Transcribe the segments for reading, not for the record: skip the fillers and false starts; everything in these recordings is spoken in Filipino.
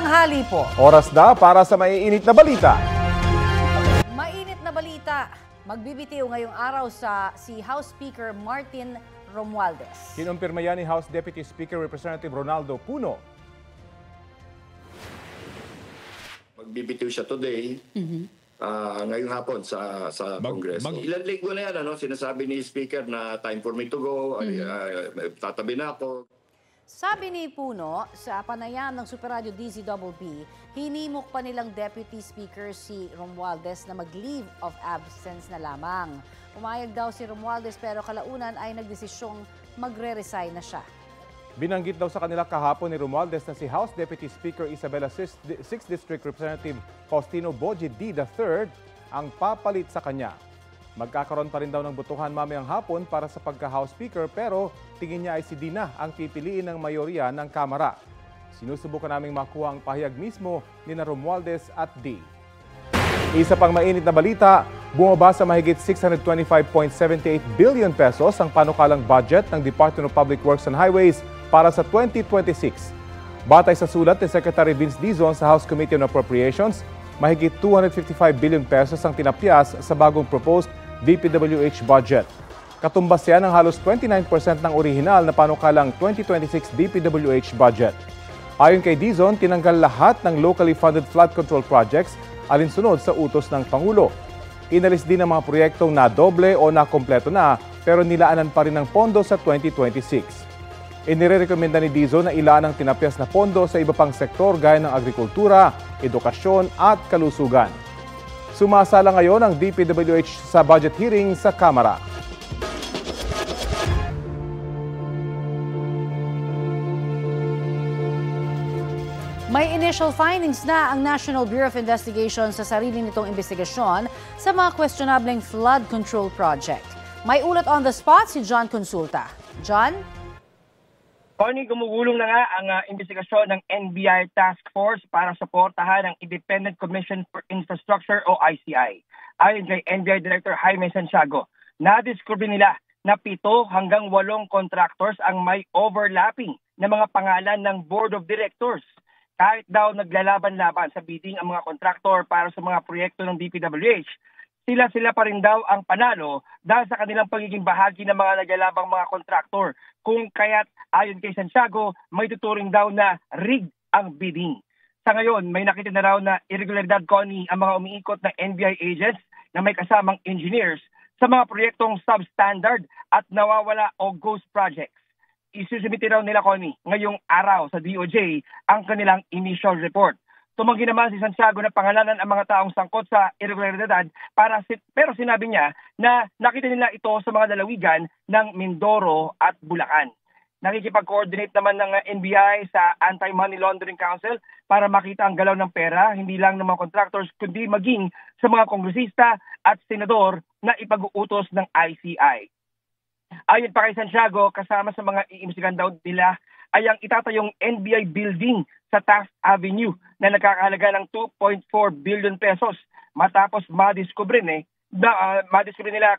tanghali po. Oras na para sa maiinit na balita. Mainit na balita. Magbibitiw ngayong araw si House Speaker Martin Romualdez. Kinumpirma yan ni House Deputy Speaker Representative Ronaldo Puno. Magbibitiw siya today, ngayong hapon sa Kongreso. Ilan linggo na yan, sinasabi ni Speaker na time for me to go, tatabi na ako. Sabi ni Puno, sa panayam ng Super Radio DZBB, hinimok pa nilang Deputy Speaker si Romualdez na mag-leave of absence na lamang. Umayag daw si Romualdez pero kalaunan ay nagdesisyong magre-resign na siya. Binanggit daw sa kanila kahapon ni Romualdez na si House Deputy Speaker Isabela 6th District Representative Faustino Boji D. III ang papalit sa kanya. Magkakaroon pa rin daw ng botohan mamayang hapon para sa pagka-House Speaker pero tingin niya ay si D na ang pipiliin ng mayorya ng Kamara. Sinusubukan naming makuha ang pahayag mismo ni Romualdez at D. Isa pang mainit na balita, bumaba sa mahigit 625.78 billion pesos ang panukalang budget ng Department of Public Works and Highways para sa 2026. Batay sa sulat ni Secretary Vince Dizon sa House Committee on Appropriations, mahigit 255 billion pesos ang tinapyas sa bagong proposed DPWH budget. Katumbas yan ng halos 29% ng orihinal na panukalang 2026 DPWH budget. Ayon kay Dizon, tinanggal lahat ng locally funded flood control projects alinsunod sa utos ng Pangulo. Inalis din ang mga proyektong nadoble o nakompleto na pero nilaanan pa rin ng pondo sa 2026. Inirekomenda ni Dizon na ilaan ang tinapyas na pondo sa iba pang sektor gaya ng agrikultura, edukasyon at kalusugan. Sumasala ngayon ang DPWH sa budget hearing sa Kamara. May initial findings na ang National Bureau of Investigation sa sarili nitong investigasyon sa mga questionableng flood control project. May ulat on the spot si John Consulta. John? Connie, gumugulong na nga ang investigasyon ng NBI Task Force para suportahan ang Independent Commission for Infrastructure o ICI. Ayon kay NBI Director Jaime Santiago, nadiskubre nila na 7 hanggang 8 contractors ang may overlapping na mga pangalan ng Board of Directors. Kahit daw naglalaban-laban sa bidding ang mga kontraktor para sa mga proyekto ng DPWH, sila pa rin daw ang panalo dahil sa kanilang pagiging bahagi ng mga naglalabang mga kontraktor. Kung kaya't ayon kay Santiago, may tuturing daw na rigged ang bidding. Sa ngayon, may nakita na raw na irregularidad, Connie, ang mga umiikot na NBI agents na may kasamang engineers sa mga proyektong substandard at nawawala o ghost projects. Isusumiti raw nila, Connie, ngayong araw sa DOJ ang kanilang initial report. Tumanggi naman si Santiago na pangalanan ang mga taong sangkot sa irregularidad pero sinabi niya na nakita nila ito sa mga lalawigan ng Mindoro at Bulacan. Nakikipag-coordinate naman ng NBI sa Anti-Money Laundering Council para makita ang galaw ng pera, hindi lang ng mga contractors kundi maging sa mga kongresista at senador na ipag-uutos ng ICI. Ayon pa kay Santiago, kasama sa mga iimbestigahan daw nila ay ang itatayong NBI building sa Taft Avenue na nagkakahalaga ng 2.4 billion pesos matapos madiskubre nila,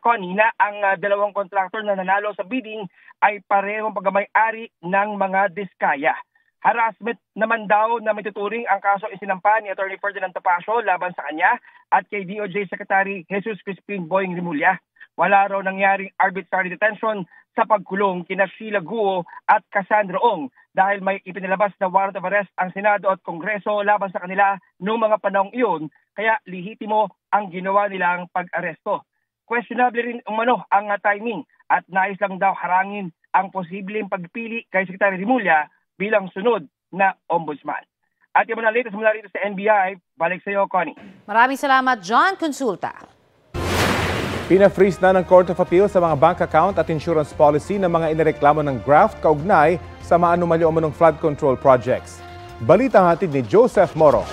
Connie, na ang 2 contractor na nanalo sa bidding ay parehong pagmamay-ari ng mga diskaya. Harassment naman daw na may tuturing ang kaso isinampa ni Atty. Ferdinand Topacio laban sa kanya at kay DOJ Secretary Jesus Crispin Boying Rimulya. Wala raw nangyaring arbitrary detention sa pagkulong kina Sheila Guo at Cassandra Ong dahil may ipinalabas na warrant of arrest ang Senado at Kongreso laban sa kanila noong mga panahong iyon, kaya lihitimo ang ginawa nilang pag-aresto. Questionable rin umano ang timing at nais lang daw harangin ang posibleng pagpili kay Secretary Rimulya bilang sunod na ombudsman. At yung mga latest mula rito sa NBI, balik sa iyo, Connie. Maraming salamat, John Consulta. Pina-freeze na ng Court of Appeal sa mga bank account at insurance policy ng mga inireklamo ng graft kaugnay sa maanumalyo umanong flood control projects. Balita hatid ni Joseph Moro.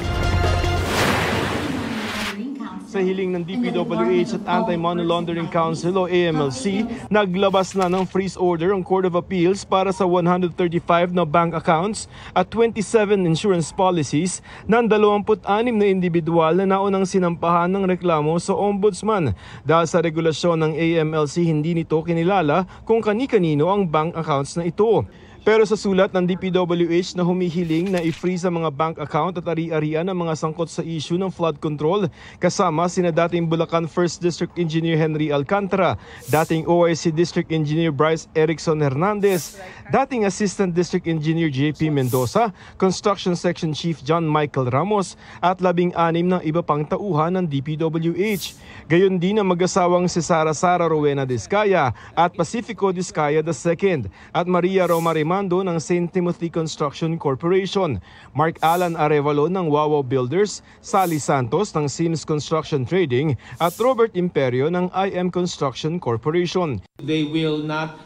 Sa hiling ng DPWH at Anti-Money Laundering Council o AMLC, naglabas na ng freeze order ang Court of Appeals para sa 135 na bank accounts at 27 insurance policies ng 26 na individual na naunang sinampahan ng reklamo sa Ombudsman. Dahil sa regulasyon ng AMLC, hindi nito kinilala kung kani-kanino ang bank accounts na ito. Pero sa sulat ng DPWH na humihiling na i-freeze ang mga bank account at ari-arian ang mga sangkot sa issue ng flood control, kasama sina dating Bulacan 1st District Engineer Henry Alcantara, dating OIC District Engineer Bryce Erickson Hernandez, dating Assistant District Engineer JP Mendoza, Construction Section Chief John Michael Ramos at 16 ng iba pang tauhan ng DPWH. Gayon din ang mag-asawang si Sara Rowena Discaya at Pacifico Discaya II at Maria Roma Remando ng St. Timothy Construction Corporation, Mark Alan Arevalo ng Wawaw Builders, Sally Santos ng Sims Construction Trading at Robert Imperio ng IM Construction Corporation. They will not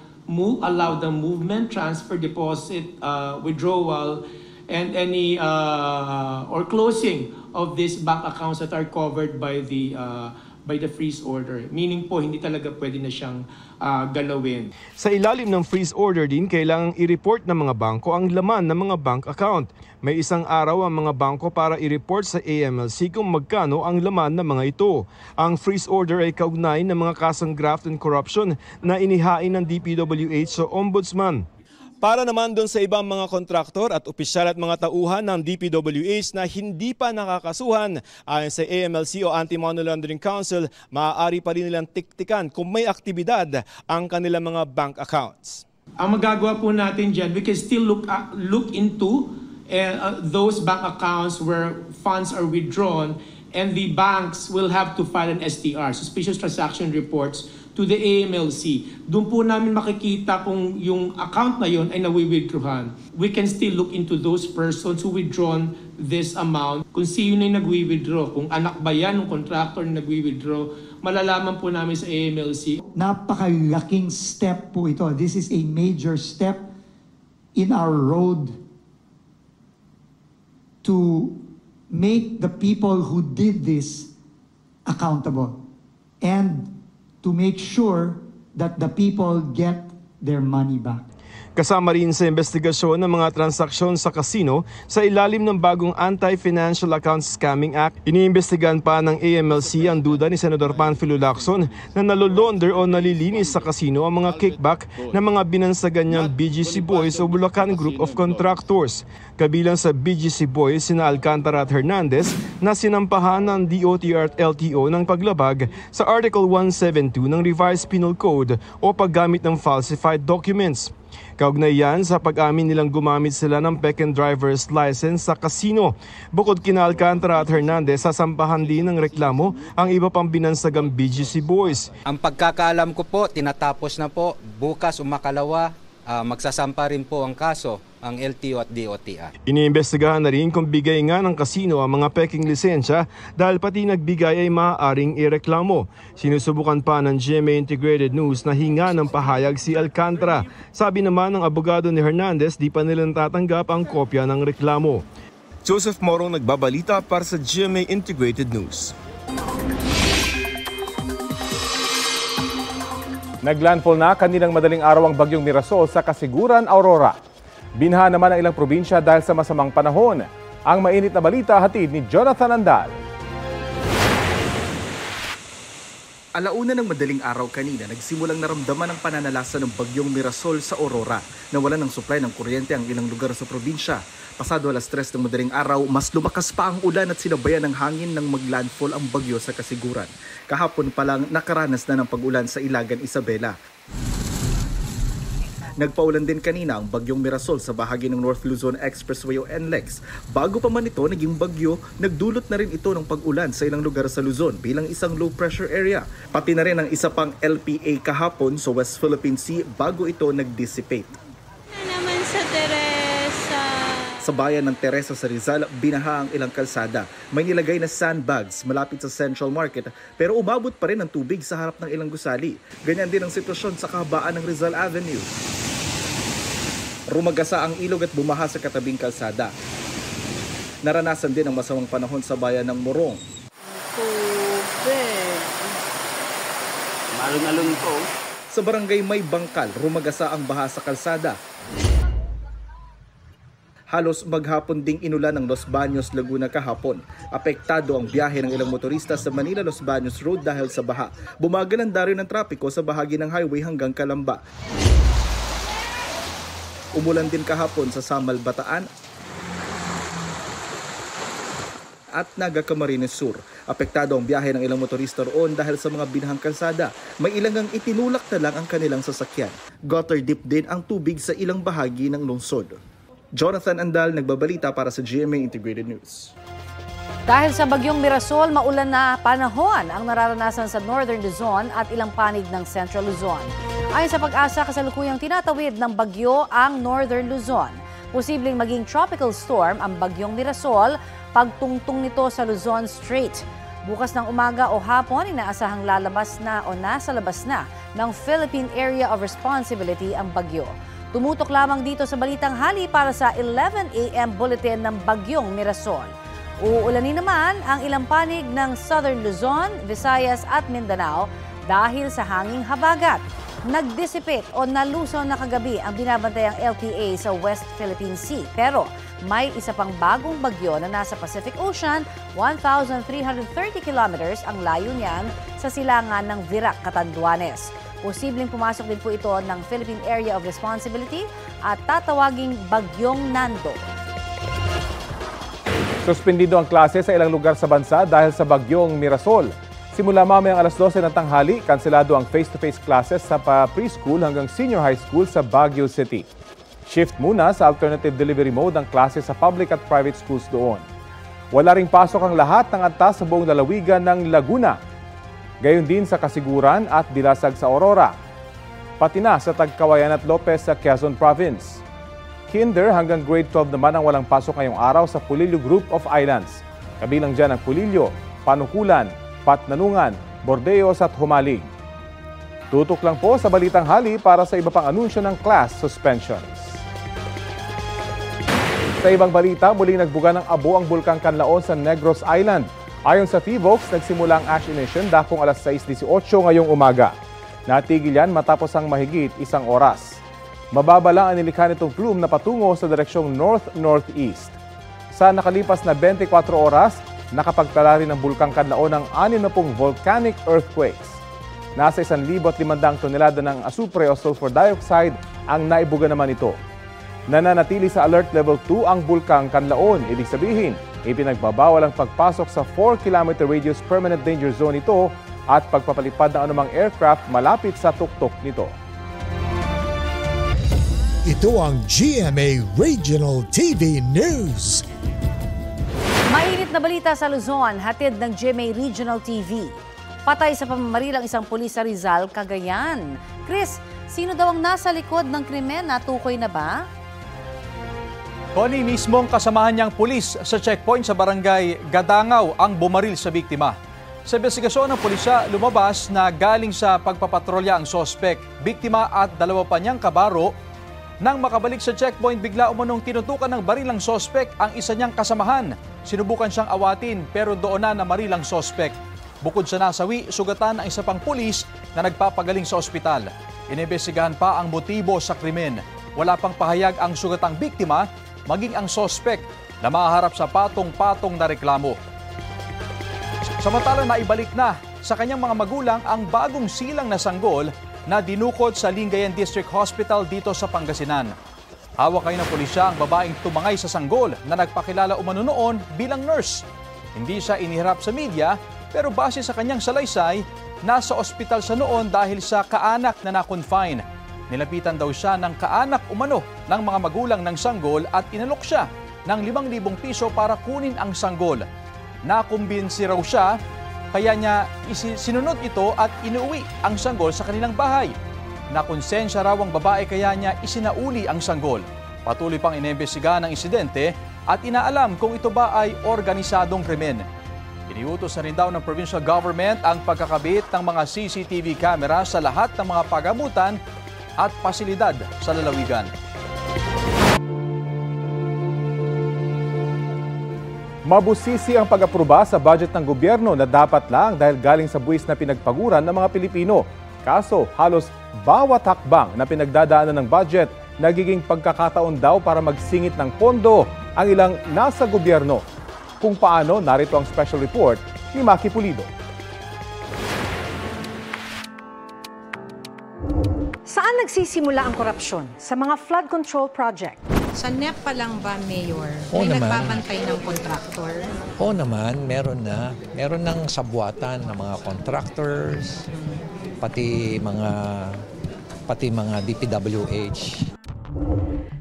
allow the movement, transfer, deposit, withdrawal, and any or closing of these bank accounts that are covered by the freeze order. Meaning po, hindi talaga pwede na siyang galawin. Sa ilalim ng freeze order din, kailangang i-report ng mga bangko ang laman ng mga bank account. May isang araw ang mga bangko para i-report sa AMLC kung magkano ang laman ng mga ito. Ang freeze order ay kaugnay ng mga kasong graft and corruption na inihain ng DPWH sa Ombudsman. Para naman doon sa ibang mga kontraktor at opisyal at mga tauhan ng DPWH na hindi pa nakakasuhan, ayon sa AMLC o Anti-Money Laundering Council, maaari pa rin nilang tiktikan kung may aktibidad ang kanilang mga bank accounts. Ang magagawa po natin dyan, we can still look into those bank accounts where funds are withdrawn, and the banks will have to file an STR, Suspicious Transaction Reports, to the AMLC. Doon po namin makikita kung yung account na yon ay nawi-withdrawhan. We can still look into those persons who withdrawn this amount. Kung sino yung nagwi-withdraw, kung anak ba yan ng contractor na nagwi-withdraw, malalaman po namin sa AMLC. Napakalaking step po ito. This is a major step in our road to make the people who did this accountable and to make sure that the people get their money back. Kasama rin sa investigasyon ng mga transaksyon sa casino sa ilalim ng bagong Anti-Financial Accounts Scamming Act. Iniimbestigahan pa ng AMLC ang duda ni Senador Panfilo Lacson na nalolonder o nalilinis sa casino ang mga kickback ng mga binansagan niyang BGC Boys o Bulacan Group of Contractors. Kabilang sa BGC Boys sina Alcantara at Hernandez na sinampahan ng DOTR at LTO ng paglabag sa Article 172 ng Revised Penal Code o paggamit ng falsified documents. Kaugnay yan sa pag-amin nilang gumamit sila ng peke driver's license sa casino. Bukod kina Alcantara at Hernandez, sasampahan din ng reklamo ang iba pang binansagang BGC Boys. Ang pagkakaalam ko po, tinatapos na po. Bukas o makalawa, magsasampa rin po ang kaso, ang LTO at DOTR. Iniimbestigahan na rin kung bigay nga ng kasino ang mga peking lisensya dahil pati nagbigay ay maaaring ireklamo. Sinusubukan pa ng GMA Integrated News na hinga ng pahayag si Alcantara. Sabi naman ng abogado ni Hernandez, di pa nilang tatanggap ang kopya ng reklamo. Joseph Morong nagbabalita para sa GMA Integrated News. Naglandfall na kanilang madaling araw ang bagyong Mirasol sa Kasiguran, Aurora. Binha naman ang ilang probinsya dahil sa masamang panahon. Ang mainit na balita hatid ni Jonathan Andal. Alauna ng madaling araw kanina, nagsimulang naramdaman ang pananalasa ng bagyong Mirasol sa Aurora. Nawalan ng supply ng kuryente ang ilang lugar sa probinsya. Pasado 3:00 ng madaling araw, mas lumakas pa ang ulan at sinabayan ng hangin nang maglandfall ang bagyo sa Kasiguran. Kahapon pa lang nakaranas na ng pag-ulan sa Ilagan, Isabela. Nagpaulan din kanina ang bagyong Mirasol sa bahagi ng North Luzon Expressway o NLEX. Bago pa man ito naging bagyo, nagdulot na rin ito ng pag-ulan sa ilang lugar sa Luzon bilang isang low pressure area. Pati na rin ang isa pang LPA kahapon sa West Philippine Sea bago ito nag-dissipate. Naman sa Teresa. Sa bayan ng Teresa sa Rizal, binaha ang ilang kalsada. May nilagay na sandbags malapit sa Central Market pero umabot pa rin ang tubig sa harap ng ilang gusali. Ganyan din ang sitwasyon sa kahabaan ng Rizal Avenue. Rumagasa ang ilog at bumaha sa katabing kalsada. Naranasan din ang masamang panahon sa bayan ng Morong. Tubig. Malun-alun po. Sa barangay May Bangkal, rumagasa ang baha sa kalsada. Halos maghapon ding inulan ng Los Baños, Laguna kahapon. Apektado ang biyahe ng ilang motorista sa Manila-Los Baños Road dahil sa baha. Bumagal ang daryo ng trapiko sa bahagi ng highway hanggang Calamba. Umulan din kahapon sa Samal, Bataan at Naga, Camarines Sur. Apektado ang biyahe ng ilang motorista roon dahil sa mga binahang kalsada. May ilang itinulak na lang ang kanilang sasakyan. Gutter deep din ang tubig sa ilang bahagi ng lungsod. Jonathan Andal, nagbabalita para sa GMA Integrated News. Dahil sa bagyong Mirasol, maulan na panahon ang nararanasan sa Northern Luzon at ilang panig ng Central Luzon. Ayon sa Pag-asa, kasalukuyang tinatawid ng bagyo ang Northern Luzon. Posibleng maging tropical storm ang bagyong Mirasol pagtungtong nito sa Luzon Strait. Bukas ng umaga o hapon, inaasahang lalabas na o nasa labas na ng Philippine Area of Responsibility ang bagyo. Tumutok lamang dito sa Balitang Hali para sa 11 a.m. bulletin ng bagyong Mirasol. Uulanin naman ang ilang panig ng Southern Luzon, Visayas at Mindanao dahil sa hanging habagat. Nag-dissipate o nalusaw na kagabi ang binabantayang LPA sa West Philippine Sea. Pero may isa pang bagong bagyo na nasa Pacific Ocean, 1,330 kilometers ang layo niyan sa silangan ng Virac, Catanduanes. Posibleng pumasok din po ito ng Philippine Area of Responsibility at tatawaging Bagyong Nando. Suspendido ang klase sa ilang lugar sa bansa dahil sa bagyong Mirasol. Simula mamayang alas 12 ng tanghali, kanselado ang face-to-face classes sa preschool hanggang senior high school sa Baguio City. Shift muna sa alternative delivery mode ang klase sa public at private schools doon. Wala ring pasok ang lahat ng antas sa buong lalawigan ng Laguna. Gayon din sa Kasiguran at Dilasag sa Aurora. Pati na sa Tagkawayan at Lopez sa Quezon Province. Kinder hanggang grade 12 naman ang walang pasok ngayong araw sa Pulilio Group of Islands. Kabilang dyan ang Pulilio, Panukulan, Patnanungan, Bordeos at Humalig. Tutok lang po sa Balitang Hali para sa iba pang anunsyo ng class suspensions. Sa ibang balita, muling nagbuga ng abo ang Bulkang Canlaon sa Negros Island. Ayon sa PHIVOLCS, nagsimula ang ash emission dakong alas 6:18 ngayong umaga. Natigil yan matapos ang mahigit isang oras. Mababa lang ang nilikha nitong plume na patungo sa direksyong north-northeast. Sa nakalipas na 24 oras, nakapagtala rin ng Bulkang Canlaon ng 60 volcanic earthquakes. Nasa 1,500 tonelada ng asupre o sulfur dioxide ang naibuga naman ito. Nananatili sa alert level 2 ang Bulkang Canlaon. Ibig sabihin, ipinagbabawal ang pagpasok sa 4-kilometer radius permanent danger zone ito at pagpapalipad ng anumang aircraft malapit sa tuktok nito. Ito ang GMA Regional TV News. Mainit na balita sa Luzon, hatid ng GMA Regional TV. Patay sa pamamarilang isang pulis sa Rizal, Cagayan. Chris, sino daw ang nasa likod ng krimen? Natukoy na ba? Connie, mismong kasamahan niyang pulis sa checkpoint sa barangay Gadangaw ang bumaril sa biktima. Sa investigasyon ng pulisya, lumabas na galing sa pagpapatrolya ang sospek, biktima at dalawa pa niyang kabaro. Nang makabalik sa checkpoint, bigla umanong tinutukan ng baril ang sospek ang isa niyang kasamahan. Sinubukan siyang awatin pero doon na namaril ang sospek. Bukod sa nasawi, sugatan ang isa pang pulis na nagpapagaling sa ospital. Inimbestigahan pa ang motibo sa krimen. Wala pang pahayag ang sugatang biktima, maging ang sospek na maharap sa patong-patong na reklamo. Samantala, naibalik na sa kanyang mga magulang ang bagong silang na sanggol na dinukot sa Lingayen District Hospital dito sa Pangasinan. Hawak kayo ng pulisya ang babaeng tumangay sa sanggol na nagpakilala umano noon bilang nurse. Hindi siya inihirap sa media pero base sa kanyang salaysay, nasa ospital siya noon dahil sa kaanak na na-confine. Nilapitan daw siya ng kaanak umano ng mga magulang ng sanggol at inalok siya ng 5,000 piso para kunin ang sanggol. Nakumbinsi raw siya, kaya niya sinunod ito at inuwi ang sanggol sa kanilang bahay. Nakonsensya raw ang babae kaya niya isinauli ang sanggol. Patuloy pang inimbestigahan ang insidente at inaalam kung ito ba ay organisadong krimen. Iniutos na rin daw ng provincial government ang pagkakabit ng mga CCTV camera sa lahat ng mga pagamutan at pasilidad sa lalawigan. Mabusisi ang pag-aproba sa budget ng gobyerno na dapat lang dahil galing sa buwis na pinagpaguran ng mga Pilipino. Kaso, halos bawat hakbang na pinagdadaanan ng budget, nagiging pagkakataon daw para magsingit ng pondo ang ilang nasa gobyerno. Kung paano, narito ang special report ni Maki Pulido. Saan Saan nagsisimula ang korupsyon? Sa mga flood control project. Sa NEP pa lang ba, Mayor? Oo May naman. nagbabantay ng kontraktor? Oo naman, meron na. Meron ng sabwatan ng mga contractors, pati mga DPWH.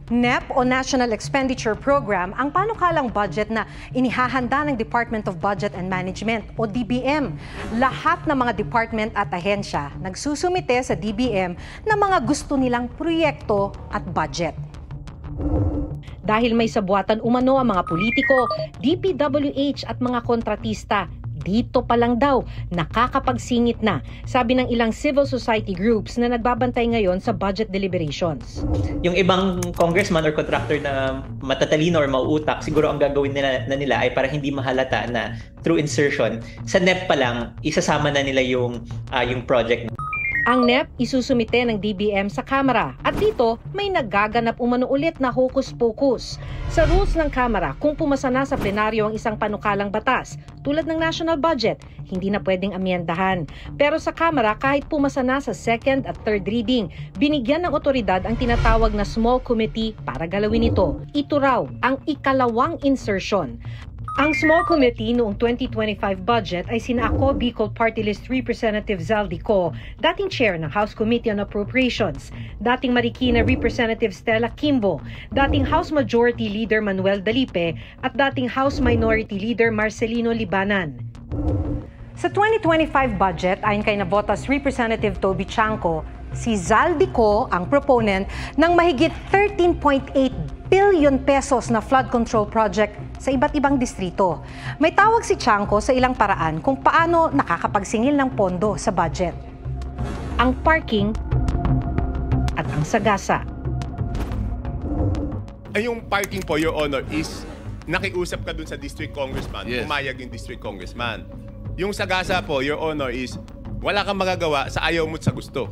NEP o National Expenditure Program ang panukalang budget na inihahanda ng Department of Budget and Management o DBM. Lahat ng mga department at ahensya nagsusumite sa DBM ng mga gusto nilang proyekto at budget. Dahil may sabwatan umano ang mga politiko, DPWH at mga kontratista, dito pa lang daw nakakapagsingit na, sabi ng ilang civil society groups na nagbabantay ngayon sa budget deliberations. Yung ibang congressman or contractor na matatalino or mauutak, siguro ang gagawin nila ay para hindi mahalata na through insertion, sa NEP pa lang, isasama na nila yung project. Ang NEP isusumite ng DBM sa Kamara at dito may nagaganap umano ulit na hocus-pocus. Sa rules ng Kamara, kung pumasa na sa plenaryo ang isang panukalang batas, tulad ng national budget, hindi na pwedeng amyendahan. Pero sa Kamara, kahit pumasa na sa second at third reading, binigyan ng otoridad ang tinatawag na small committee para galawin ito. Ito raw ang ikalawang insertion. Ang small committee noong 2025 budget ay sina ako, Bicol Party List Representative Zaldi Co, dating chair ng House Committee on Appropriations, dating Marikina Representative Stella Kimbo, dating House Majority Leader Manuel Dalipe, at dating House Minority Leader Marcelino Libanan. Sa 2025 budget, ayon kay Navotas Representative Toby Chanco, si Zaldi Co ang proponent ng mahigit 13.8 billion pesos na flood control project sa iba't ibang distrito. May tawag si Chanco sa ilang paraan kung paano nakakapagsingil ng pondo sa budget. Ang parking at ang sagasa. Yung parking po, Your Honor, is nakiusap ka dun sa district congressman, pumayag yung district congressman. Yung sagasa po, Your Honor, is wala kang magagawa sa ayaw mo't sa gusto.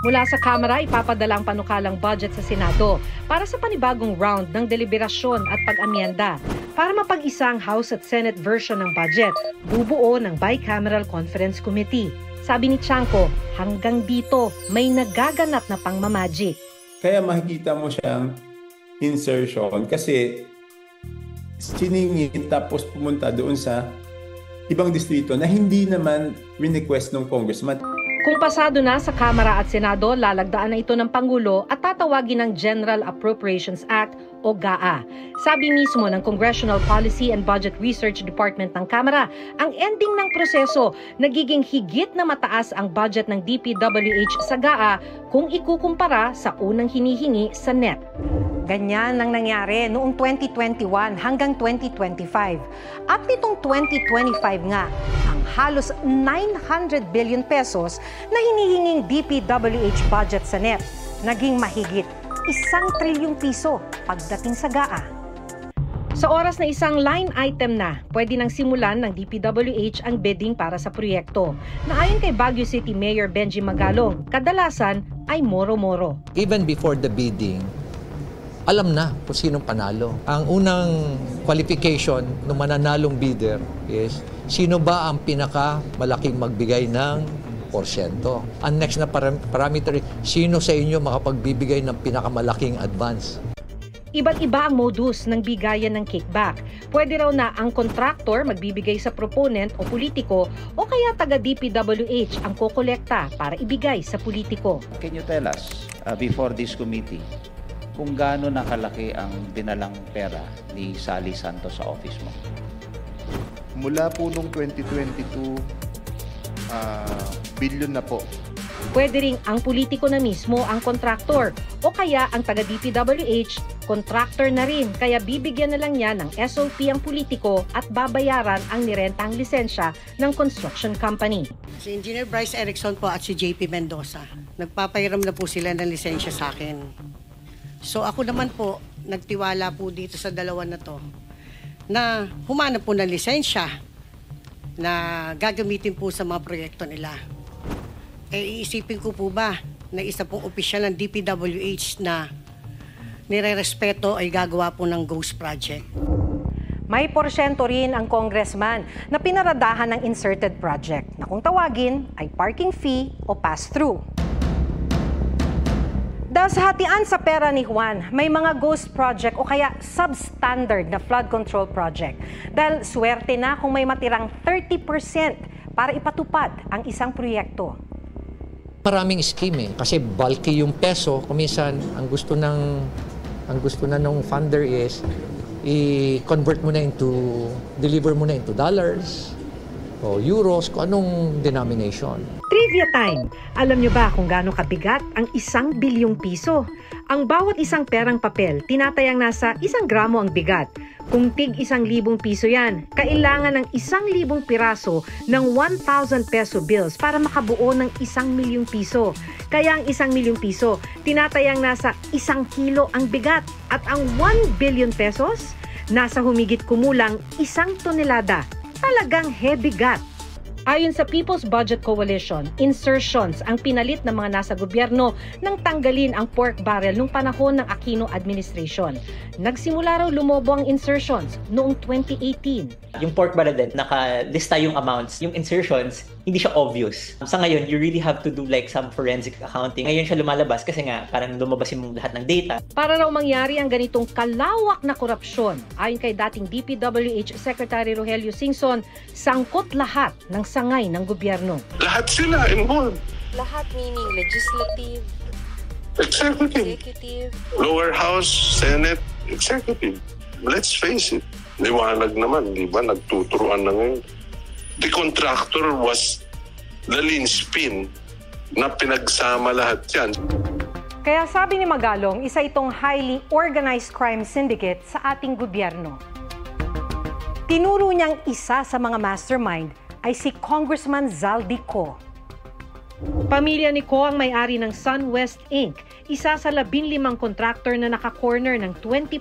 Mula sa Kamara, ipapadala ang panukalang budget sa Senado para sa panibagong round ng deliberasyon at pag-amyenda. Para mapag-isa ang House at Senate version ng budget, bubuo ng Bicameral Conference Committee. Sabi ni Chanco, hanggang dito may nagaganap na pangmamagic. Kaya makikita mo siyang insertion kasi siningit tapos pumunta doon sa ibang distrito na hindi naman request ng congressman. Kung pasado na sa Kamara at Senado, lalagdaan na ito ng Pangulo at tatawagin ng General Appropriations Act o GAA. Sabi mismo ng Congressional Policy and Budget Research Department ng Kamara, ang ending ng proseso, nagiging higit na mataas ang budget ng DPWH sa GAA kung ikukumpara sa unang hinihingi sa NEP. Ganyan ang nangyari noong 2021 hanggang 2025. At nitong 2025 nga, ang halos 900 billion pesos na hinihinging DPWH budget sa NEP, naging mahigit 1 trilyong piso pagdating sa GAA. Sa oras na isang line item na, pwede nang simulan ng DPWH ang bidding para sa proyekto, na ayon kay Baguio City Mayor Benji Magalong, kadalasan ay moro-moro. Even before the bidding, alam na kung sinong panalo. Ang unang qualification ng mananalong bidder is sino ba ang pinakamalaking magbigay ng porsyento. Ang next na parameter, sino sa inyo makapagbibigay ng pinakamalaking advance. Iba't iba ang modus ng bigayan ng kickback. Pwede raw na ang contractor magbibigay sa proponent o politiko o kaya taga DPWH ang kokolekta para ibigay sa politiko. Can you tell us before this committee kung gaano nakalaki ang dinalang pera ni Sally Santos sa office mo? Mula po nung 2022, billion na po. Pwede ring ang politiko na mismo ang kontraktor o kaya ang taga DPWH, contractor na rin, kaya bibigyan na lang niya ng SOP ang politiko at babayaran ang nirentang lisensya ng construction company. Si Engineer Bryce Erickson po at si JP Mendoza, nagpapahiram na po sila ng lisensya sa akin. So ako naman po, nagtiwala po dito sa dalawa na to na humanap po ng lisensya na gagamitin po sa mga proyekto nila. Iisipin ko po ba na isa pong opisyal ng DPWH na nire-respeto ay gagawa po ng ghost project. May porsyento rin ang congressman na pinaradahan ng inserted project na kung tawagin ay parking fee o pass-through. Dahil sa hatian sa pera ni Juan, may mga ghost project o kaya substandard na flood control project. Dahil swerte na kung may matirang 30% para ipatupad ang isang proyekto. Maraming scheme kasi bulky yung peso. Kuminsan, ang gusto na ng funder is i-convert mo na deliver mo na into dollars o euros, kung anong denomination. Trivia time! Alam nyo ba kung gaano kabigat ang 1 bilyong piso? Ang bawat isang perang papel, tinatayang nasa 1 gramo ang bigat. Kung tig 1,000 piso yan, kailangan ng 1,000 piraso ng 1,000 peso bills para makabuo ng 1,000,000 piso. Kaya ang 1,000,000 piso, tinatayang nasa 1 kilo ang bigat. At ang 1 billion pesos, nasa humigit kumulang 1 tonelada. Talagang heavy gat. Ayon sa People's Budget Coalition, insertions ang pinalit ng mga nasa gobyerno nang tanggalin ang pork barrel nung panahon ng Aquino administration. Nagsimula raw lumobo ang insertions noong 2018. Yung pork barrel din, nakalista yung amounts. Yung insertions, hindi siya obvious. Sa ngayon, you really have to do like some forensic accounting. Ngayon siya lumalabas kasi nga parang lumabas yung lahat ng data. Para raw mangyari ang ganitong kalawak na korupsyon, ayon kay dating DPWH Secretary Rogelio Singson, sangkot lahat ng sangay ng gobyerno. Lahat sila involved. Lahat meaning legislative, Executive, lower house, Senate, executive. Let's face it. Liwanag naman, di ba? Nagtuturuan na ngayon. The contractor was the linchpin na pinagsama lahat yan. Kaya sabi ni Magalong, isa itong highly organized crime syndicate sa ating gobyerno. Tinuro niyang isa sa mga mastermind ay si Congressman Zaldi Co. Pamilya ni Co ang may-ari ng SunWest Inc., isa sa 15 contractor na naka-corner ng 20%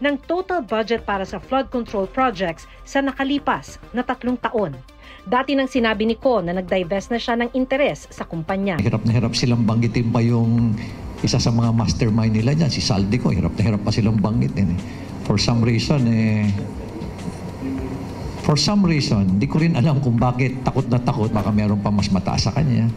ng total budget para sa flood control projects sa nakalipas na 3 taon. Dati nang sinabi ni Co na nag-divest na siya ng interes sa kumpanya. Hirap na hirap silang banggitin pa yung isa sa mga mastermind nila dyan, si Zaldi Co. Hirap na hirap pa silang banggitin. For some reason, di ko rin alam kung bakit takot na takot. Baka meron pa mas mataas sa kanya.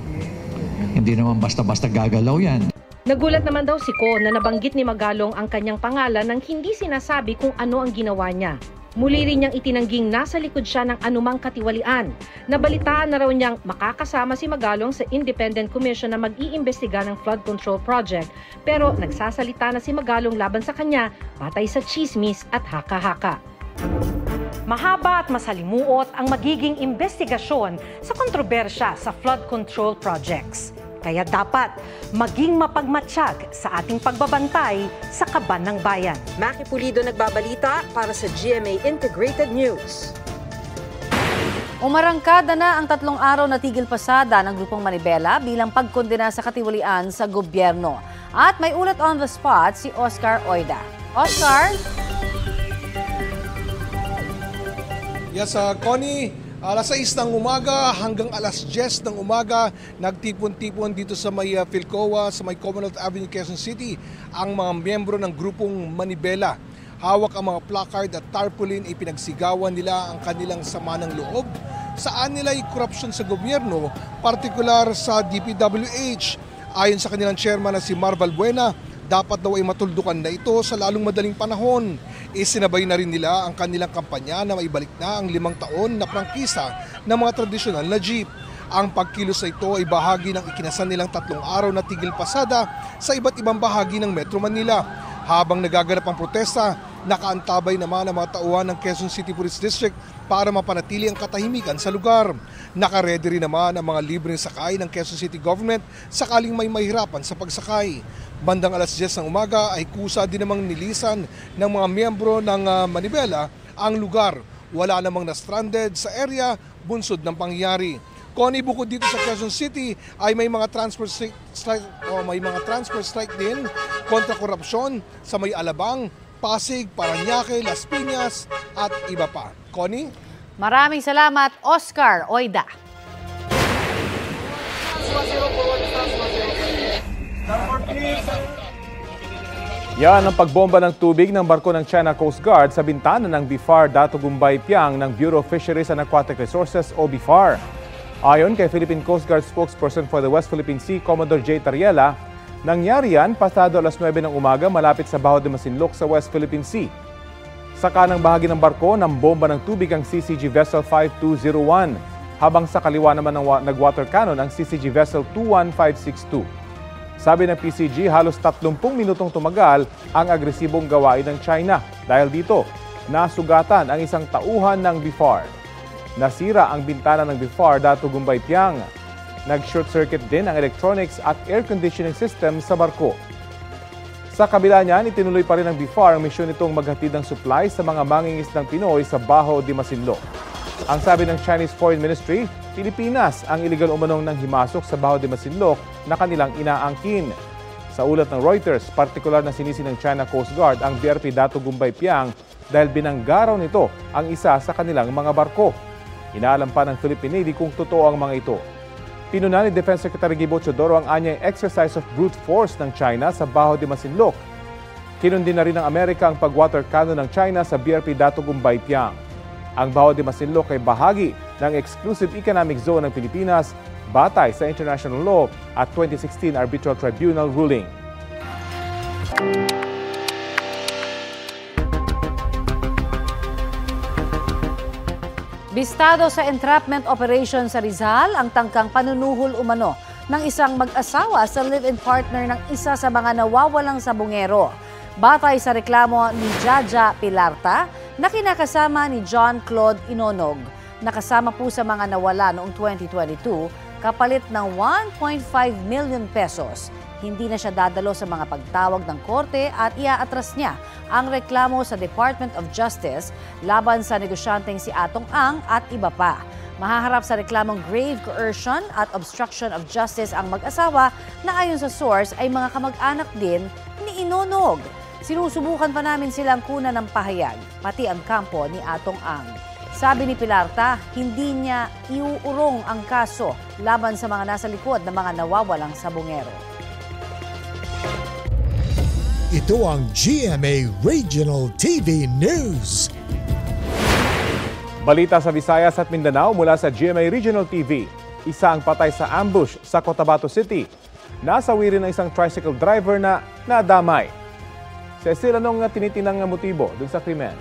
Hindi naman basta-basta gagalaw yan. Nagulat naman daw si Co na nabanggit ni Magalong ang kanyang pangalan nang hindi sinasabi kung ano ang ginawa niya. Muli rin niyang itinangging nasa likod siya ng anumang katiwalian. Nabalitaan na raw niyang makakasama si Magalong sa Independent Commission na mag-iimbestiga ng flood control project. Pero nagsasalita na si Magalong laban sa kanya, batay sa chismis at haka-haka. Mahaba at masalimuot ang magiging investigasyon sa kontrobersya sa flood control projects. Kaya dapat maging mapagmatsyag sa ating pagbabantay sa kaban ng bayan. Maki Pulido nagbabalita para sa GMA Integrated News. Umarangkada na ang 3 araw na tigil pasada ng Grupong Manibela bilang pagkondena sa katiwalian sa gobyerno. At may ulat on the spot si Oscar Oida. Oscar? Yes, Connie, alas 6 ng umaga hanggang alas 10 ng umaga, nagtipon-tipon dito sa may Philcoa, sa may Commonwealth Avenue, Quezon City, ang mga miyembro ng Grupong Manibela. Hawak ang mga placard at tarpaulin, ipinagsigawan nila ang kanilang sama ng loob. Saan nila yung korupsyon sa gobyerno, partikular sa DPWH. Ayon sa kanilang chairman na si Marval Buena, dapat daw ay matuldukan na ito sa lalong madaling panahon. Isinabay na rin nila ang kanilang kampanya na maibalik na ang 5 taon na prangkisa ng mga tradisyonal na jeep. Ang pagkilos na ito ay bahagi ng ikinasan nilang 3 araw na tigil pasada sa iba't ibang bahagi ng Metro Manila. Habang nagaganap ang protesta, nakaantabay naman ang mga tauhan ng Quezon City Police District para mapanatili ang katahimikan sa lugar. Nakaredy rin naman ang mga libreng sakay ng Quezon City Government sakaling may mahirapan sa pagsakay. Bandang alas 10 ng umaga ay kusa din namang nilisan ng mga miyembro ng Manibela ang lugar. Wala namang na-stranded sa area bunsod ng pangyayari. Connie, bukod dito sa Quezon City ay may mga transfer strike din kontra korupsyon sa may Alabang, Pasig, Parañaque, Las Piñas at iba pa. Connie? Maraming salamat, Oscar Oida. Yan ang pagbomba ng tubig ng barko ng China Coast Guard sa bintana ng BIFAR Dato Gumbay Piang ng Bureau of Fisheries and Aquatic Resources o BIFAR. Ayon kay Philippine Coast Guard spokesperson for the West Philippine Sea, Commodore J. Tariela, Nangyari yan pasado alas 9 ng umaga malapit sa Baho de Masinloc sa West Philippine Sea. Sa kanang bahagi ng barko, nambomba ng tubig ang CCG Vessel 5201, habang sa kaliwa naman nag-water cannon ang CCG Vessel 21562. Sabi ng PCG, halos 30 minutong tumagal ang agresibong gawain ng China. Dahil dito, nasugatan ang isang tauhan ng BIFAR. Nasira ang bintana ng BIFAR dato Gumbay Piang. Nag-short circuit din ang electronics at air conditioning system sa barko. Sa kabila niyan, itinuloy pa rin ng BIFAR ang misyon nitong maghatid ng supply sa mga mangingisdang Pinoy sa Baho de Masinloc. Ang sabi ng Chinese Foreign Ministry, Pilipinas ang iligal umanong ng himasok sa Baho de Masinloc na kanilang inaangkin. Sa ulat ng Reuters, partikular na sinisi ng China Coast Guard ang BRP Dato Gumbay Piang dahil binanggaraw nito ang isa sa kanilang mga barko. Inaalam pa ng Philippine Navy kung totoo ang mga ito. Pinuna ni Defense Secretary Gibo Teodoro ang anyay exercise of brute force ng China sa Baho de Masinloc. Kinundin na rin ng Amerika ang pag-water cannon ng China sa BRP Dato Gumbay Piang. Ang Baho de Masinloc ay bahagi ng Exclusive Economic Zone ng Pilipinas batay sa international law at 2016 Arbitral Tribunal ruling. Bistado sa entrapment operation sa Rizal ang tangkang panunuhol umano ng isang mag-asawa sa live-in partner ng isa sa mga nawawalang sabungero. Batay sa reklamo ni Jaja Pilarta na kinakasama ni John Claude Inonog. Nakasama po sa mga nawala noong 2022 kapalit ng 1.5 million pesos. Hindi na siya dadalo sa mga pagtawag ng korte at iaatras niya ang reklamo sa Department of Justice laban sa negosyanteng si Atong Ang at iba pa. Mahaharap sa reklamong grave coercion at obstruction of justice ang mag-asawa na ayon sa source ay mga kamag-anak din ni Inonog. Sinusubukan pa namin silang kuna ng pahayag, pati ang kampo ni Atong Ang. Sabi ni Pilarta, hindi niya iuurong ang kaso laban sa mga nasa likod ng mga nawawalang sabungero. Ito ang GMA Regional TV News. Balita sa Visayas at Mindanao mula sa GMA Regional TV. Isa ang patay sa ambush sa Cotabato City. Nasawi rin ng isang tricycle driver na nadamay. Cecil, anong tinitinang motibo dun sa krimen?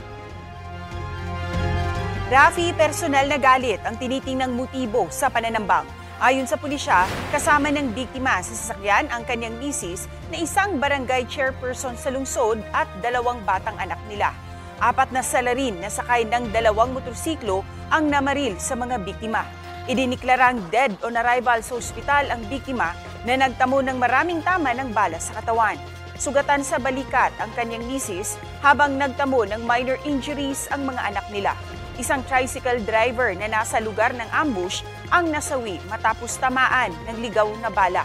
Rafi, personal na galit ang tinitinang motibo sa pananambang. Ayon sa pulisya, kasama ng biktima sa sasakyan ang kanyang misis na isang barangay chairperson sa lungsod at 2 batang anak nila. 4 na salarin na sakay ng 2 motorsiklo ang namaril sa mga biktima. Idiniklarang dead on arrival sa ospital ang biktima na nagtamo ng maraming tama ng bala sa katawan. Sugatan sa balikat ang kanyang misis habang nagtamo ng minor injuries ang mga anak nila. Isang tricycle driver na nasa lugar ng ambush ang nasawi matapos tamaan ng ligaw na bala.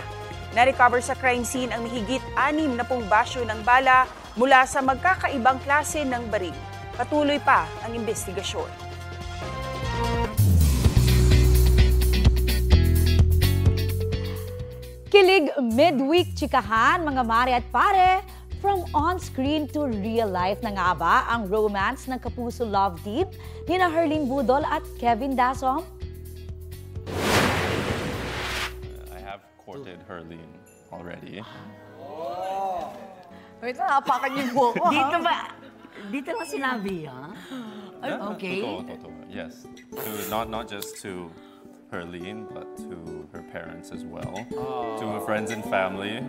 Na-recover sa crime scene ang mahigit 6 na basyo ng bala mula sa magkakaibang klase ng baril. Patuloy pa ang investigasyon. Kilig midweek chikahan mga mare at pare. From on-screen to real life na nga ba ang romance ng kapuso love team ni Herlene Budol at Kevin Dasom? I have courted Herlene already. Wait lang, apakan yung buhok ko. Dito ba? Dito lang sinabi, ha? Okay. Totoo. Yes. Not just to Herlene, but to her parents as well. To her friends and family.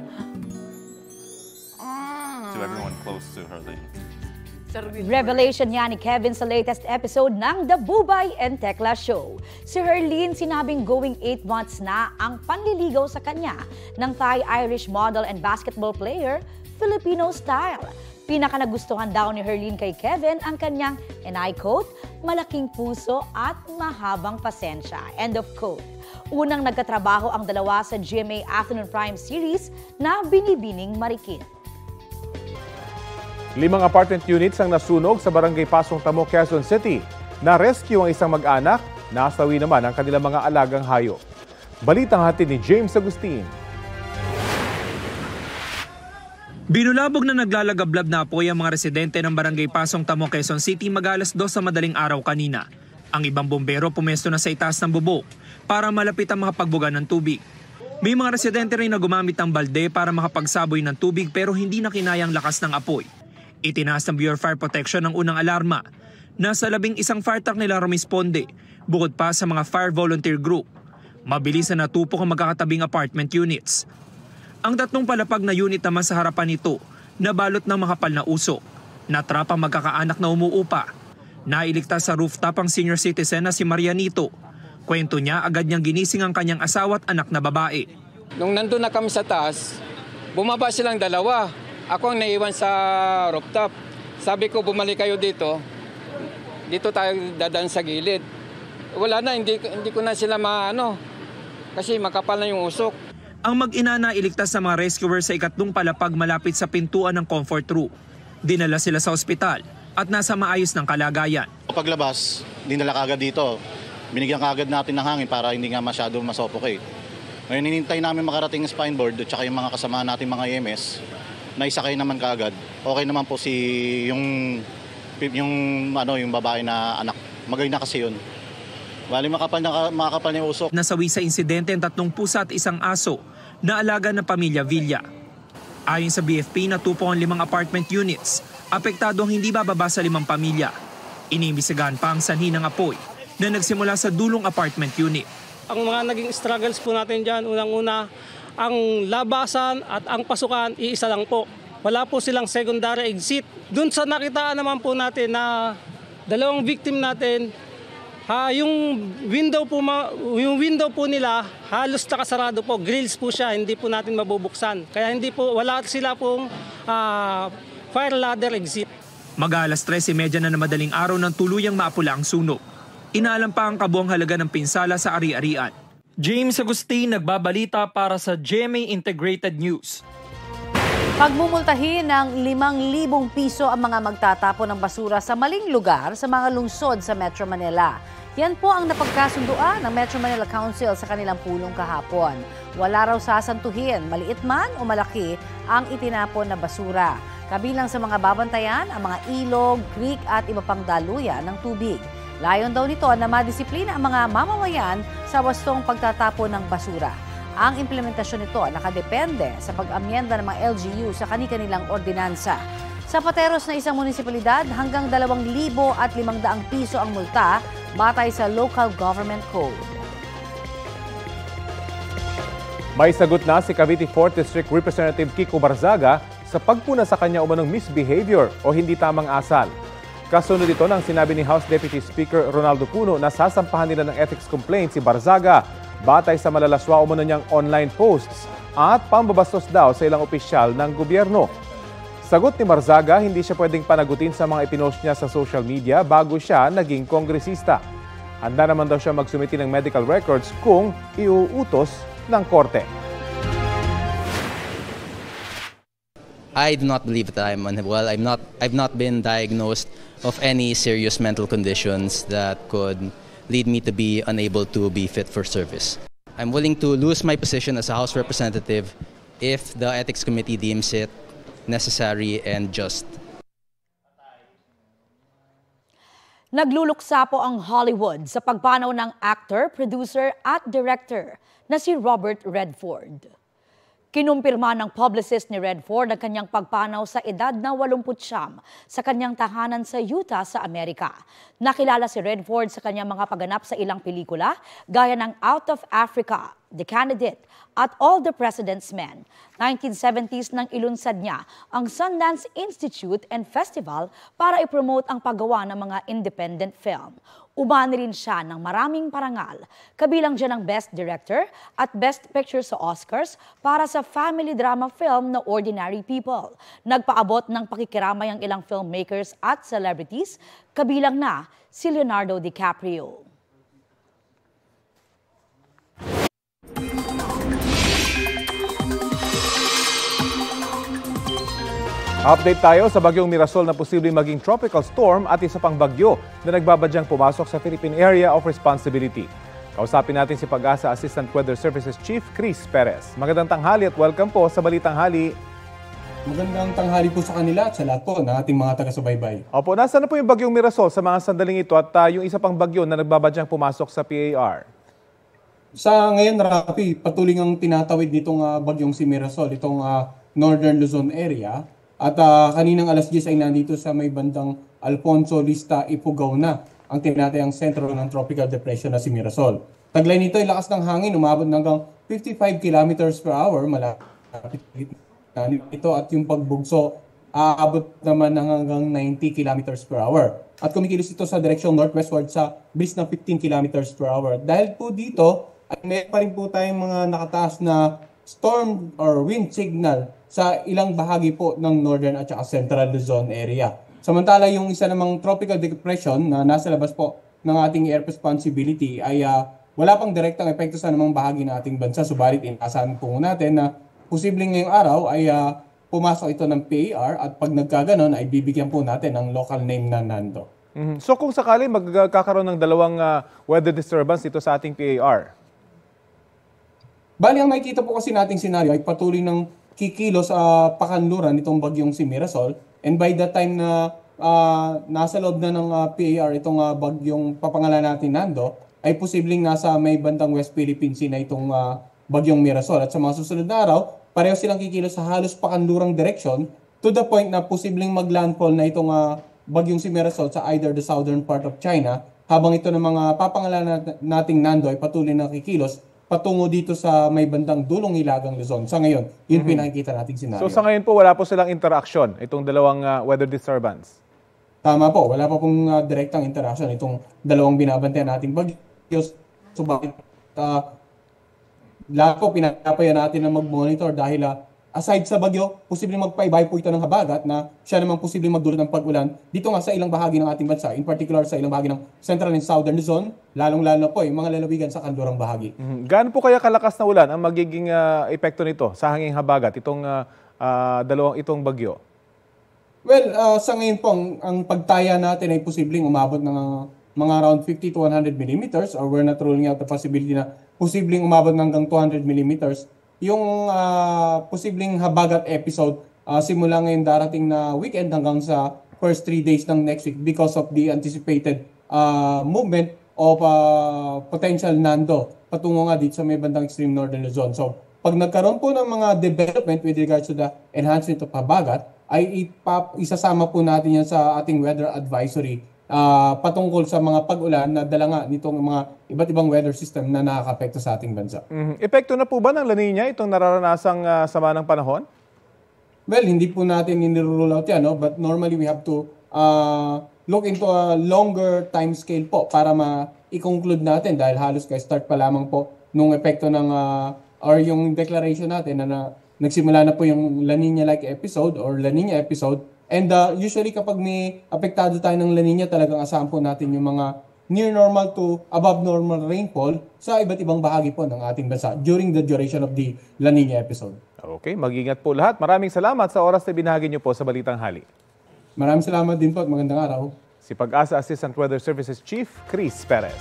To everyone close to Herlene. Revelation niya ni Kevin sa latest episode ng The Bubay and Tekla Show. Si Herlene sinabing going 8 months na ang panliligaw sa kanya ng Thai-Irish model and basketball player, Filipino style. Pinaka nagustuhan daw ni Herlene kay Kevin ang kanyang, and I quote, malaking puso at mahabang pasensya. End of quote. Unang nagkatrabaho ang dalawa sa GMA Afternoon Prime series na Binibining Marikit. 5 apartment units ang nasunog sa Barangay Pasong Tamo, Quezon City. Na-rescue ang isang mag-anak, nasawi naman ang kanilang mga alagang hayop. Balitang hatid ni James Agustin. Binulabog na naglalagablab na apoy ang mga residente ng Barangay Pasong Tamo, Quezon City mag-alas 2 sa madaling araw kanina. Ang ibang bombero pumesto na sa itaas ng bubok para malapit ang mga pagbuga ng tubig. May mga residente rin na gumamit ng balde para makapagsaboy ng tubig pero hindi na kinayang lakas ng apoy. Itinaas ng Bureau of Fire Protection ang unang alarma. Nasa 11 fire truck nila rumisponde, bukod pa sa mga fire volunteer group. Mabilis na natupok ang magkakatabing apartment units. Ang 3 palapag na unit naman sa harapan nito, nabalot ng makapal na usok. Natrap ang magkakaanak na umuupa. Nailigtas sa rooftop ang senior citizen na si Marianito. Kwento niya, agad niyang ginising ang kanyang asawa at anak na babae. Nung nandun na kami sa taas, bumaba silang dalawa. Ako ang naiwan sa rooftop. Sabi ko, bumalik kayo dito. Dito tayo dadaan sa gilid. Wala na, hindi ko na sila maano. Kasi makapal na yung usok. Ang mag-ina na iligtas sa mga rescuers sa 2 palapag malapit sa pintuan ng comfort room. Dinala sila sa ospital at nasa maayos ng kalagayan. Paglabas, dinala kagad dito. Binigyan kagad natin ng hangin para hindi nga masyado masuffocate. Ngayon, hinintay namin makarating ng spine board at saka yung mga kasama natin mga EMS na isakay naman kagad. Okay naman po yung babae na anak. Magaling na kasi yun. Bali makapal na usok. Nasawi sa insidente ang 3 pusa at 1 aso na alaga ng pamilya Villa. Ayon sa BFP, natupok ang 5 apartment units. Apektado ang hindi bababa sa 5 pamilya. Inimbisigahan pa ang sanhi ng apoy na nagsimula sa dulong apartment unit. Ang mga naging struggles po natin dyan, unang-una, ang labasan at ang pasukan, iisa lang po. Wala po silang secondary exit. Doon sa nakitaan naman po natin na 2 victim natin, yung window po nila halos nakasarado po, grills po siya, hindi po natin mabubuksan. Kaya wala sila pong fire ladder exit. Mag-alas 13:30 na madaling araw nang tuluyang maapula ang sunog. Inaalam pa ang kabuang halaga ng pinsala sa ari-arian. James Agustin, nagbabalita para sa GMA Integrated News. Pagmumultahin ng 5,000 piso ang mga magtatapon ng basura sa maling lugar sa mga lungsod sa Metro Manila. Yan po ang napagkasunduan ng Metro Manila Council sa kanilang pulong kahapon. Wala raw sasantuhin, maliit man o malaki, ang itinapon na basura. Kabilang sa mga babantayan ang mga ilog, creek at iba pang daluyan ng tubig. Layon daw nito na madisiplina ang mga mamamayan sa wastong pagtatapon ng basura. Ang implementasyon nito nakadepende sa pag-amyenda ng mga LGU sa kani-kanilang ordinansa. Sa pateros na isang munisipalidad, hanggang 2,500 piso ang multa batay sa Local Government Code. May sagot na si Cavite 4th District Representative Kiko Barzaga sa pagpuna sa kanya umanong misbehavior o hindi tamang asal. Kasunod ito nang sinabi ni House Deputy Speaker Ronaldo Puno na sasampahan nila ng ethics complaint si Barzaga batay sa malalaswa umano niyang online posts at pambabastos daw sa ilang opisyal ng gobyerno. Sagot ni Barzaga, hindi siya pwedeng panagutin sa mga ipinost niya sa social media bago siya naging kongresista. Handa naman daw siya magsumiti ng medical records kung iuutos ng korte. I do not believe that I'm unwell. I've not been diagnosed of any serious mental conditions that could lead me to be unable to be fit for service. I'm willing to lose my position as a House representative if the Ethics Committee deems it necessary and just. Nagluluksa po ang Hollywood sa pagpanaw ng actor, producer at director na si Robert Redford. Kinumpirma ng publicist ni Redford ang kanyang pagpanaw sa edad na 89 sa kanyang tahanan sa Utah sa Amerika. Nakilala si Redford sa kanyang mga pagganap sa ilang pelikula gaya ng Out of Africa, The Candidate at All the President's Men. 1970s nang ilunsad niya ang Sundance Institute and Festival para ipromote ang paggawa ng mga independent film. Umani rin siya ng maraming parangal, kabilang dyan ang Best Director at Best Picture sa Oscars para sa family drama film na Ordinary People. Nagpaabot ng pakikiramay ang ilang filmmakers at celebrities, kabilang na si Leonardo DiCaprio. Update tayo sa bagyong Mirasol na posibleng maging tropical storm at isa pang bagyo na nagbabadyang pumasok sa Philippine Area of Responsibility. Kausapin natin si Pag-asa Assistant Weather Services Chief Chris Perez. Magandang tanghali at welcome po sa Balitang Hali. Magandang tanghali po sa kanila at sa lahat po ng ating mga taga-subaybay. Opo, nasaan na po yung bagyong Mirasol sa mga sandaling ito at yung isa pang bagyo na nagbabadyang pumasok sa PAR? Sa ngayon, Rafi, patuloy ang tinatawid nitong bagyong si Mirasol, itong Northern Luzon area. At kaninang alas 10 ay nandito sa may bandang Alfonso Lista, Ifugao na ang tinatayang sentro ng tropical depression na si Mirasol. Taglay nito ay lakas ng hangin, umabot hanggang 55 kilometers per hour, malapit ito, at yung pagbugso aabot naman ng hanggang 90 kilometers per hour. At kumikilos ito sa direksyong northwestward sa bilis na 15 kilometers per hour. Dahil po dito, ay may pa rin po tayong mga nakataas na storm or wind signal sa ilang bahagi po ng northern at saka central Luzon area. Samantala yung isa namang tropical depression na nasa labas po ng ating air responsibility ay wala pang direktang epekto sa namang bahagi ng ating bansa. Subalit inaasahan po natin na posibleng ngayong araw ay pumasok ito ng PAR at pag nagkaganon ay bibigyan po natin ng local name na Nando. So kung sakali magkakaroon ng dalawang weather disturbance dito sa ating PAR? Bali, ang makikita po kasi nating senaryo ay patuloy ng kikilos sa pakanluran itong bagyong si Mirasol. And by the time na nasa loob na ng PAR itong bagyong papangalan natin Nando, ay posibleng nasa may bandang West Philippine Sea na itong bagyong Mirasol. At sa mga susunod na araw, pareho silang kikilos sa halos pakanlurang direksyon to the point na posibleng maglandfall na itong bagyong si Mirasol sa either the southern part of China, habang ito ng mga papangalan nating Nando ay patuloy na kikilos patungo dito sa may bandang dulong Hilagang Luzon. Sa ngayon, yun pinakikita nating senaryo. So sa ngayon po, wala po silang interaction, itong dalawang weather disturbance? Tama po, wala pa pong direktang interaction itong dalawang binabantayan nating bagyo. Subalit, lahat po pinapaya natin na mag-monitor dahil aside sa bagyo, posibleng magpaibay po ito ng habagat na siya naman posibleng magdulot ng pag-ulan dito nga sa ilang bahagi ng ating bansa, in particular sa ilang bahagi ng Central and Southern Luzon, lalong-lalo na po yung mga lalawigan sa kanlurang bahagi. Gaano po kaya kalakas na ulan ang magiging epekto nito sa hanging habagat, itong bagyo? Well, sa ngayon po, ang pagtaya natin ay posibleng umabot ng mga around 50 to 100 millimeters, or we're not ruling out the possibility na posibleng umabot ng hanggang 200 millimeters. Yung posibleng habagat episode simula ngayon darating na weekend hanggang sa first 3 days ng next week because of the anticipated movement of potential Nando patungo nga dito sa may bandang extreme northern Luzon. So, pag nagkaroon po ng mga development with regards to the enhancement of habagat, ay isasama po natin yan sa ating weather advisory patungkol sa mga pag-ulan na dala nga nitong mga iba't ibang weather system na nakakapekto sa ating bansa. Epekto na po ba ng La Nina itong nararanasang sama ng panahon? Well, hindi po natin nirule out yan, no? But normally we have to look into a longer time scale po para ma-conclude natin dahil halos start pa lamang po nung epekto ng or yung declaration natin na nagsimula na po yung La Nina-like episode or La Nina episode. And usually kapag may apektado tayo ng La Nina, talagang asahan po natin yung mga near normal to above normal rainfall sa iba't ibang bahagi po ng ating bansa during the duration of the La Nina episode. Okay, mag-ingat po lahat. Maraming salamat sa oras na binahagi niyo po sa Balitang Hali. Maraming salamat din po at magandang araw. Si Pag-asa Assistant Weather Services Chief Chris Perez.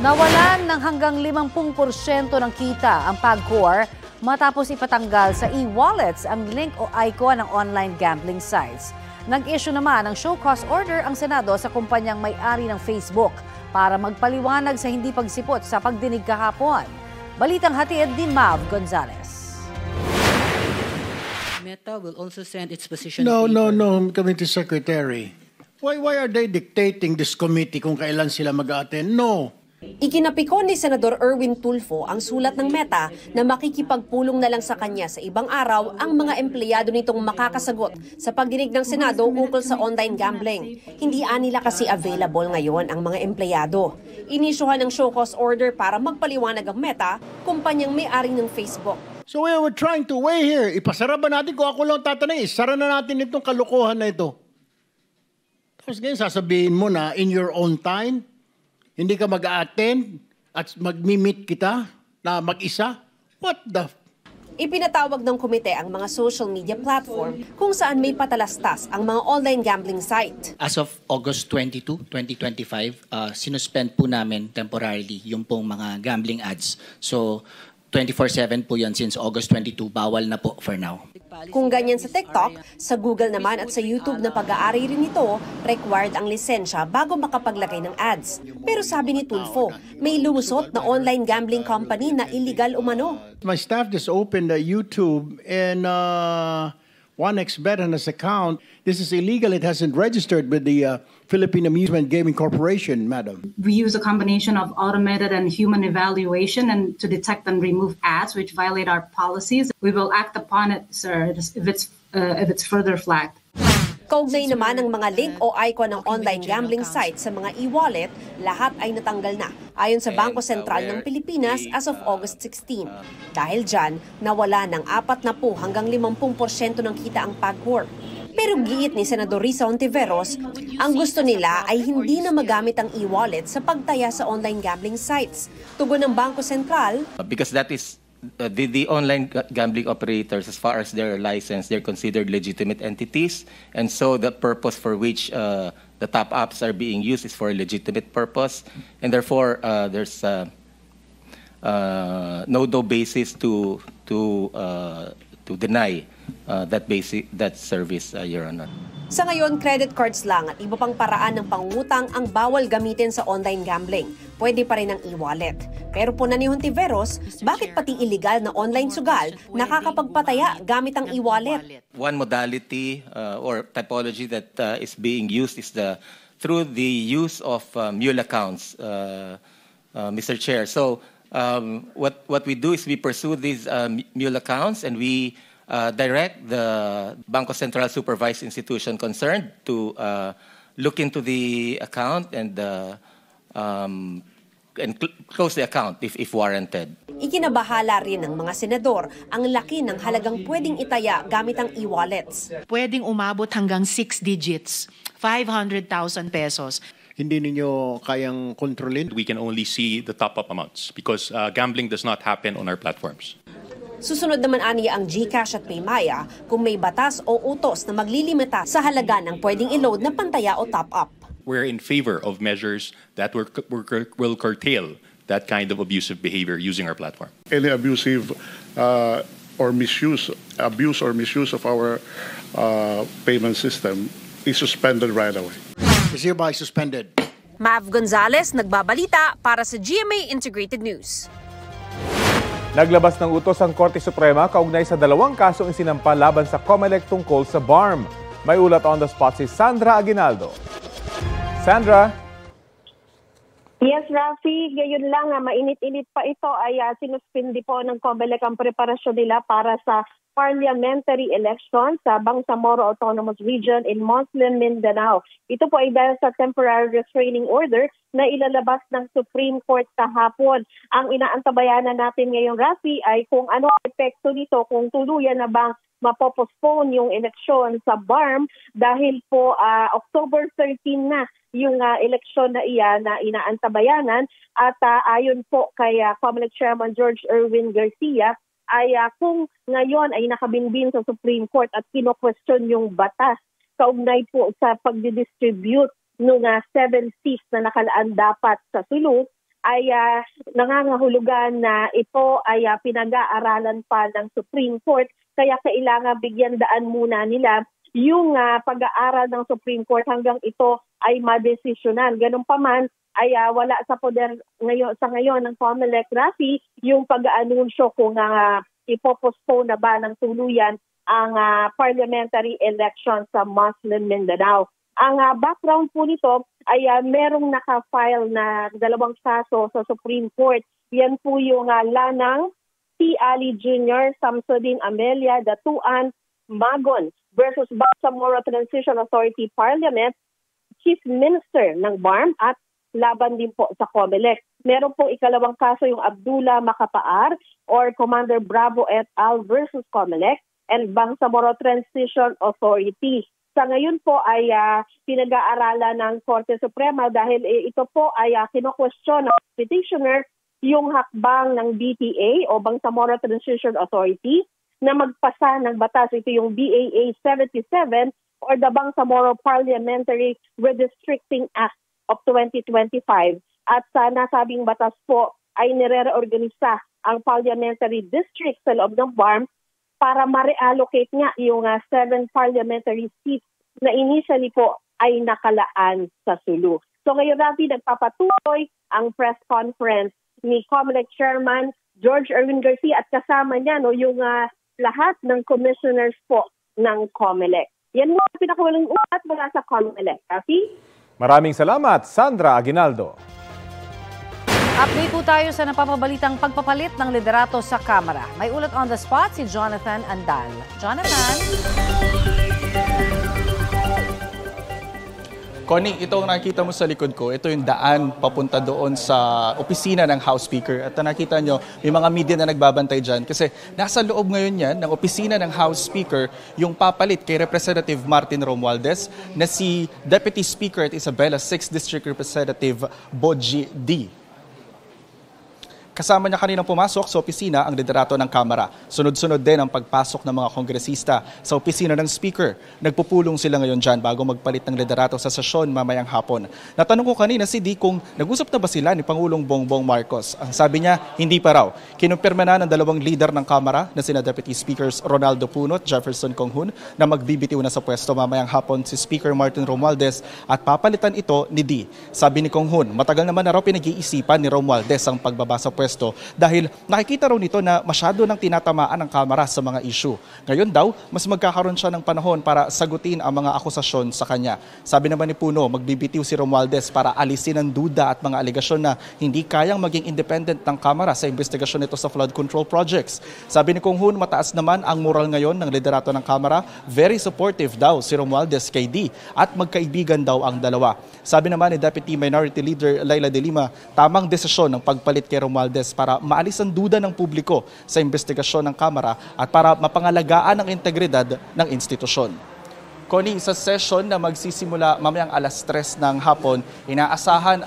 Nawalan ng hanggang 50% ng kita ang PAGCOR matapos ipatanggal sa e-wallets ang link o icon ng online gambling sites. Nag-issue naman ng show cause order ang Senado sa kumpanyang may-ari ng Facebook para magpaliwanag sa hindi pagsipot sa pagdinig kahapon. Balitang hatid din Mav Gonzalez. Meta will also send its position. No, Committee Secretary. Why are they dictating this committee kung kailan sila mag-attend? No. Ikinapikon ni Senador Erwin Tulfo ang sulat ng Meta na makikipagpulong na lang sa kanya sa ibang araw ang mga empleyado nitong makakasagot sa pagdinig ng Senado ukol sa online gambling. Hindi nila kasi available ngayon ang mga empleyado. Inisyuhan ng show cause order para magpaliwanag ang Meta, kumpanyang may-ari ng Facebook. So we were trying to weigh here. Ipasara ba natin kung ako lang tatanay? Sara na natin itong kalokohan na ito. Tapos ngayon sasabihin mo na in your own time, hindi ka mag-a-attend at mag-meet kita na mag-isa? What the... Ipinatawag ng komite ang mga social media platform kung saan may patalastas ang mga online gambling site. As of August 22, 2025, sinuspend po namin temporarily yung pong mga gambling ads. So, 24/7 po yan since August 22. Bawal na po for now. Kung ganyan sa TikTok, sa Google naman at sa YouTube na pag-aari rin ito, required ang lisensya bago makapaglagay ng ads. Pero sabi ni Tulfo, may lumusot na online gambling company na illegal umano. My staff just opened a YouTube and 1xBet on this account. This is illegal. It hasn't registered with the Philippine Amusement Gaming Corporation, madam. We use a combination of automated and human evaluation and to detect and remove ads which violate our policies. We will act upon it, sir, if it's further flagged. Kaugnay naman ng mga link o icon ng online gambling site sa mga e-wallet, lahat ay natanggal na, ayon sa Bangko Sentral ng Pilipinas as of August 16. Dahil dyan, nawala ng 40 hanggang 50% ng kita ang PAGCOR. Pero giit ni Senador Risa Hontiveros, ang gusto nila ay hindi na magamit ang e-wallet sa pagtaya sa online gambling sites. Tugon ng Bangko Sentral, Because that is the online gambling operators, as far as they're licensed, they're considered legitimate entities, and so the purpose for which the top-ups are being used is for a legitimate purpose, and therefore there's no basis to deny that service, Your Honor. sa ngayon, credit cards lang at iba pang paraan ng pangungutang ang bawal gamitin sa online gambling. Pwede pa rin ang e-wallet. Pero po na ni Hontiveros, bakit pati illegal na online sugal nakakapagpataya gamit ang e-wallet? One modality or typology that is being used is through the use of mule accounts, Mr. Chair. So what we do is we pursue these mule accounts and we direct the Bangko Sentral supervised institution concerned to look into the account and close the account if warranted. Ikinabahala rin ng mga senador ang laki ng halagang pwedeng itaya gamit ang e-wallets. Pwedeng umabot hanggang 6 digits, 500,000 pesos. Hindi ninyo kayang kontrolin? We can only see the top-up amounts because gambling does not happen on our platforms. Susunod naman aniya ang GCash at PayMaya kung may batas o utos na maglilimita sa halaga ng pwedeng i-load na pantaya o top-up. We're in favor of measures that will curtail that kind of abusive behavior using our platform. Any abusive or misuse of our payment system is suspended right away. Is hereby suspended. Mav Gonzalez, nagbabalita para sa GMA Integrated News. Naglabas ng utos ang Korte Suprema kaugnay sa 2 kasong isinampa laban sa COMELEC tungkol sa BARM. May ulat on the spot si Sandra Aguinaldo. Sandra? Yes, Rafi, gayon lang, mainit-init pa ito ay sinuspindi po ng COMELEC ang preparasyon nila para sa parliamentary election sa Bangsamoro Autonomous Region in Muslim Mindanao. Ito po ay dahil sa temporary restraining order na ilalabas ng Supreme Court kahapon. Ang inaantabayanan natin ngayong, Rafi, ay kung ano ang epekto nito, kung tuluyan na bang mapopostpone yung eleksyon sa BARM dahil po October 13 na yung eleksyon na iyan na inaantabayanan at ayon po kay COMELEC Chairman George Erwin Garcia ay kung ngayon ay nakabinbin sa Supreme Court at kino-question yung batas kaugnay po sa pagdidistribute ng 7 seats na nakalaan dapat sa Sulu, ay nangangahulugan na ito ay pinag-aaralan pa ng Supreme Court, kaya kailangan bigyan daan muna nila yung pag-aaral ng Supreme Court hanggang ito ay madesisyonan. Ganun pa man, ay wala sa poder ngayon ng COMELEC, Rafi, yung pag-aanunsyo kung ipopostpone na ba ng tuluyan ang parliamentary election sa Muslim Mindanao. Ang background po nito ay merong naka-file na 2 kaso sa Supreme Court. Yan po yung Lanang T. Ali Jr., Samsudin Amelia Datuan Magon versus Bangsamoro Transition Authority Parliament, Chief Minister ng BARM at laban din po sa COMELEC. Meron po 2 kaso yung Abdullah Macapaar or Commander Bravo et al. Versus COMELEC and Bangsamoro Transition Authority. Sa ngayon po ay pinag-aaralan ng Korte Suprema dahil ito po ay kino-question ng petitioner yung hakbang ng BTA o Bangsamoro Transition Authority na magpasa ng batas. Ito yung BAA 77 or the Bangsamoro Parliamentary Redistricting Act of 2025. At sa nasabing batas po ay nire-reorganisa ang parliamentary district sa loob ng BARM para ma-reallocate nga yung 7 parliamentary seats na initially po ay nakalaan sa Sulu. So ngayon, Rafi, nagpapatuloy ang press conference ni COMELEC Chairman George Erwin Garcia at kasama niya yung lahat ng commissioners po ng COMELEC. Yan mo ang pinakawalang ulat mula sa COMELEC. Rafi? Maraming salamat, Sandra Aguinaldo. Update po tayo sa napapabalitang pagpapalit ng liderato sa Kamara. May ulat on the spot si Jonathan Andal. Jonathan? Connie, ito ang nakikita mo sa likod ko. Ito yung daan papunta doon sa opisina ng House Speaker. At nakita nyo, may mga media na nagbabantay dyan. Kasi nasa loob ngayon yan ng opisina ng House Speaker yung papalit kay Representative Martin Romualdez na si Deputy Speaker at Isabela 6th District Representative Boji D. Kasama niya kaninang pumasok sa opisina ang liderato ng Kamara. Sunod-sunod din ang pagpasok ng mga kongresista sa opisina ng Speaker. Nagpupulong sila ngayon dyan bago magpalit ng liderato sa sesyon mamayang hapon. Natanong ko kanina si Di kung nag-usap na ba sila ni Pangulong Bongbong Marcos. Ang sabi niya, hindi pa raw. Kinumpirma na ng dalawang leader ng Kamara na sina Deputy Speakers Ronaldo Puno at Jefferson Conghun na magbibitiw na sa pwesto mamayang hapon si Speaker Martin Romualdez at papalitan ito ni Di. Sabi ni Conghun, matagal naman na raw pinag-iisipan ni Romualdez ang pagbaba sa pwesto dahil nakikita raw nito na masyado nang tinatamaan ng Kamara sa mga issue. Ngayon daw, mas magkakaroon siya ng panahon para sagutin ang mga akusasyon sa kanya. Sabi naman ni Puno, magbibitiw si Romualdez para alisin ang duda at mga alegasyon na hindi kayang maging independent ng Kamara sa investigasyon nito sa flood control projects. Sabi ni Conghun, mataas naman ang moral ngayon ng liderato ng Kamara. Very supportive daw si Romualdez kay Di at magkaibigan daw ang dalawa. Sabi naman ni Deputy Minority Leader Laila De Lima, tamang desisyon ng pagpalit kay Romualdez para maalis ang duda ng publiko sa investigasyon ng Kamara at para mapangalagaan ang integridad ng institusyon. Connie, sa session na magsisimula mamayang alas 3 ng hapon, inaasahan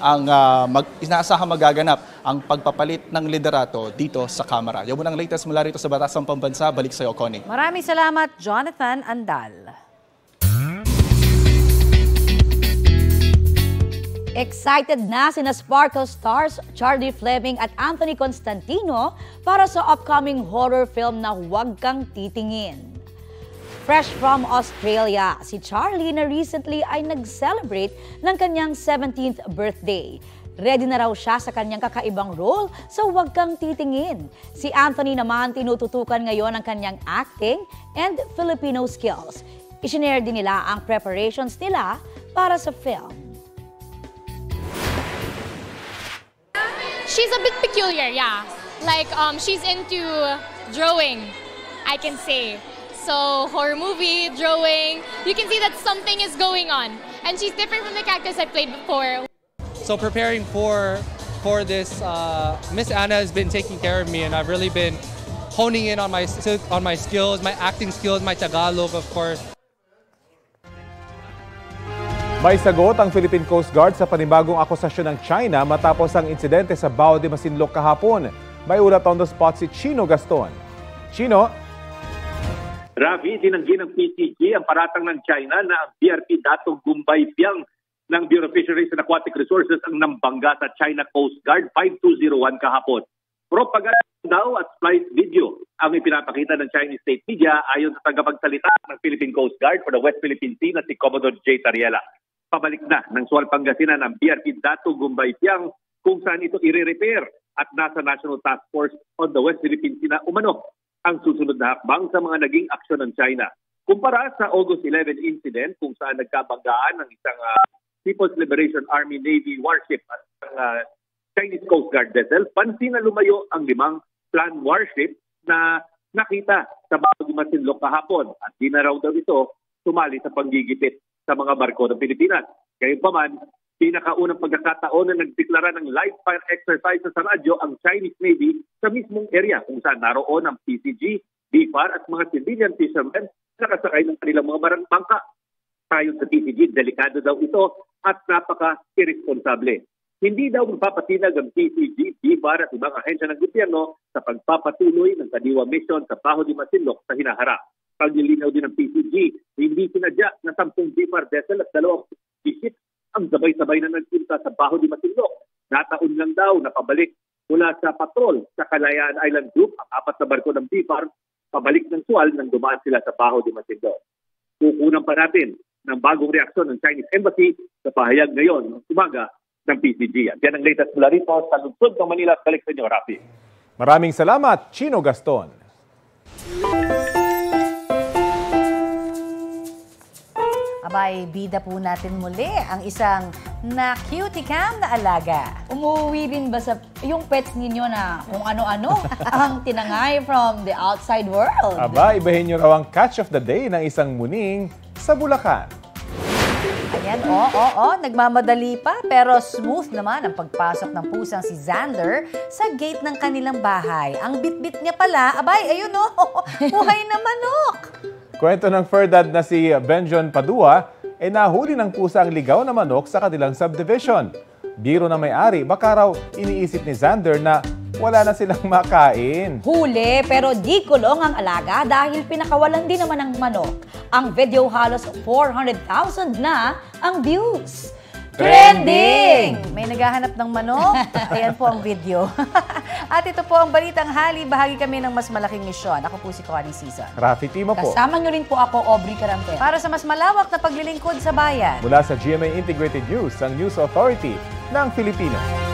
magaganap ang pagpapalit ng liderato dito sa Kamara. Yan muna ang latest mula rito sa Batasang Pambansa. Balik sa iyo, Connie. Maraming salamat, Jonathan Andal. Excited na sina Sparkle stars Charlie Fleming at Anthony Constantino para sa upcoming horror film na Huwag Kang Titingin. Fresh from Australia, si Charlie na recently ay nag-celebrate ng kanyang 17th birthday. Ready na raw siya sa kanyang kakaibang role sa Huwag Kang Titingin. Si Anthony naman tinututukan ngayon ang kanyang acting and Filipino skills. Isinare din nila ang preparations nila para sa film. She's a bit peculiar, yeah. Like, she's into drawing, I can say. So, horror movie, drawing, you can see that something is going on. And she's different from the characters I played before. So, preparing for this, Miss Anna has been taking care of me, and I've really been honing in on my skills, my acting skills, my Tagalog, of course. May sagot ang Philippine Coast Guard sa panibagong akusasyon ng China matapos ang insidente sa Bao de Masinloc kahapon. May ulat on the spot si Chino Gaston. Chino? Ravi, tinanggi ng PCG ang paratang ng China na ang BRP Datong Gumbay Piang ng Bureau of Fisheries and Aquatic Resources ang nambangga sa China Coast Guard 5201 kahapon. Propaganda daw at flight video ang ipinapakita ng Chinese state media ayon sa tagapagsalita ng Philippine Coast Guard for the West Philippine Sea na si Commodore J. Tariela. Pabalik na ng Sual Pangasinan ang BRP Dato Gumbay Piang kung saan ito i-repair at nasa National Task Force on the West Philippine Sea na umano ang susunod na hakbang sa mga naging aksyon ng China. Kumpara sa August 11 incident kung saan nagkabanggaan ng isang People's Liberation Army Navy warship at Chinese Coast Guard vessel, pansin na lumayo ang 5 planned warship na nakita sa Bao de Masinloc kahapon at di na raw daw ito sumali sa panggigipit sa mga barko ng Pilipinas. Gayunpaman, pinakaunang pagkakataon na nagdeklara ng live fire exercises sa radyo ang Chinese Navy sa mismong area kung saan naroon ang PCG, BFAR at mga civilian fishermen na nakasakay ng kanilang mga bangka. Tayon sa PCG, delikado daw ito at napaka-irresponsable. Hindi daw magpapatinag ang PCG, BFAR at ibang ahensya ng gobyerno sa pagpapatuloy ng kadiwa mission sa Bao de Masinloc sa hinaharap. Paglilinaw din ng PCG, hindi sinadya na 10 BFAR vessel at 2 ship ang sabay-sabay na nagpunta sa Bao de Masinloc. Nataon lang daw na pabalik mula sa patrol sa Kalayaan Island Group, ang 4 na barko ng BFAR, pabalik ng Sual nang dumaan sila sa Baho de Masinloc. Kukunan pa natin ng bagong reaksyon ng Chinese Embassy sa pahayag ngayon ng umaga ng PCG. At yan ang latest mula rito sa lungsod ng Manila. Balik sa inyo, Rafi. Maraming salamat, Chino Gaston. Abay, bida po natin muli ang isang na-cutie cam na alaga. Umuwi rin ba sa yung pets ninyo na kung ano-ano ang tinangay from the outside world? Aba, ibahin nyo raw ang catch of the day ng isang muning sa Bulacan. Ayan, nagmamadali pa pero smooth naman ang pagpasok ng pusang si Xander sa gate ng kanilang bahay. Ang bit-bit niya pala, abay, ayun buhay na manok! Kwento ng fur dad na si Benjon Padua, nahuli ng pusa ang ligaw na manok sa kanilang subdivision. Biro na may-ari, baka raw iniisip ni Xander na wala na silang makain. Huli, pero di kulong ang alaga dahil pinakawalan din naman ng manok. Ang video halos 400,000 na ang views. Trending! May naghahanap ng manok. Ayan po ang video. At ito po ang Balitang Hali. Bahagi kami ng mas malaking misyon. Ako po si Connie Season. Rafi Timo po. Kasama nyo rin po ako, Aubrey Carampe. Para sa mas malawak na paglilingkod sa bayan. Mula sa GMA Integrated News, ang News Authority ng Filipino.